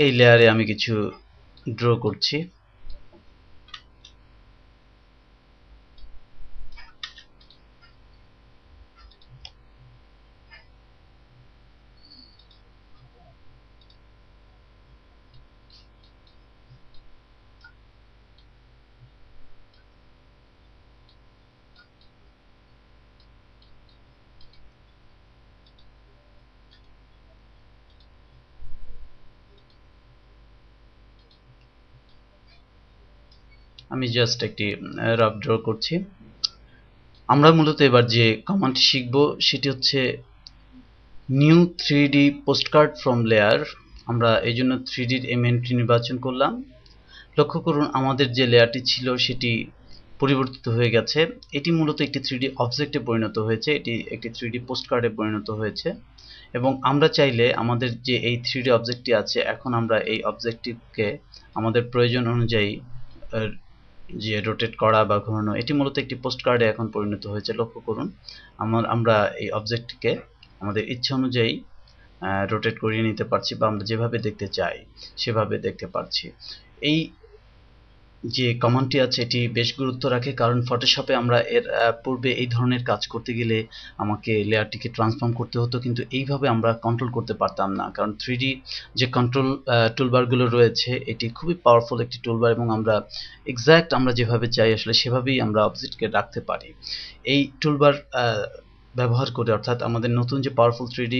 এই লেয়ারে আমি কিছু ড্র করছি। আমি জাস্ট একটি রাফ ড্র করছি। আমরা মূলত এবার যে কমান্ডটি শিখব সেটি হচ্ছে new 3D postcard from layer. আমরা এই জন্য 3D এর এলিমেন্টটি নির্বাচন করলাম। লক্ষ্য করুন আমাদের যে লেয়ারটি ছিল সেটি পরিবর্তিত হয়ে গেছে। এটি মূলত একটি 3D অবজেক্টে পরিণত হয়েছে, এটি একটি 3D পোস্টকার্ডে পরিণত হয়েছে। এবং আমরা চাইলে আমাদের যে এই 3D অবজেক্টটি আছে, এখন আমরা এই অবজেক্টটিকে আমাদের প্রয়োজন অনুযায়ী যে রোটেট করা বা ঘোরানো, এটি মূলত একটি পোস্টকার্ডে এখন পরিণত হয়েছে। লক্ষ্য করুন আমরা এই অবজেক্টটিকে আমাদের ইচ্ছা অনুযায়ী রোটেট করিয়ে নিতে পারছি, বা আমরা যেভাবে দেখতে চাই সেভাবে দেখতে পারছি। এই যে কমান্ডটি আছে এটি বেশ গুরুত্ব রাখে, কারণ ফটোশপে আমরা এর পূর্বে এই ধরনের কাজ করতে গেলে আমাকে লেয়ারটিকে ট্রান্সফর্ম করতে হতো, কিন্তু এইভাবে আমরা কন্ট্রোল করতে পারতাম না, কারণ 3D যে কন্ট্রোল টুলবারগুলো রয়েছে এটি খুবই পাওয়ারফুল একটি টুলবার, এবং আমরা এক্স্যাক্ট আমরা যেভাবে চাই আসলে সেভাবেই আমরা অবজেক্টকে রাখতে পারি। এই টুলবার ব্যবহার করে, অর্থাৎ আমাদের নতুন যে পাওয়ারফুল 3D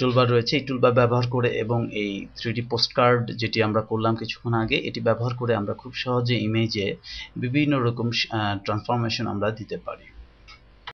টুলবার রয়েছে এই টুলবার ব্যবহার করে এবং এই 3D পোস্টকার্ড যেটি আমরা করলাম কিছুক্ষণ আগে, এটি ব্যবহার করে আমরা খুব সহজে ইমেজে বিভিন্ন রকম ট্রান্সফরমেশন আমরা দিতে পারি।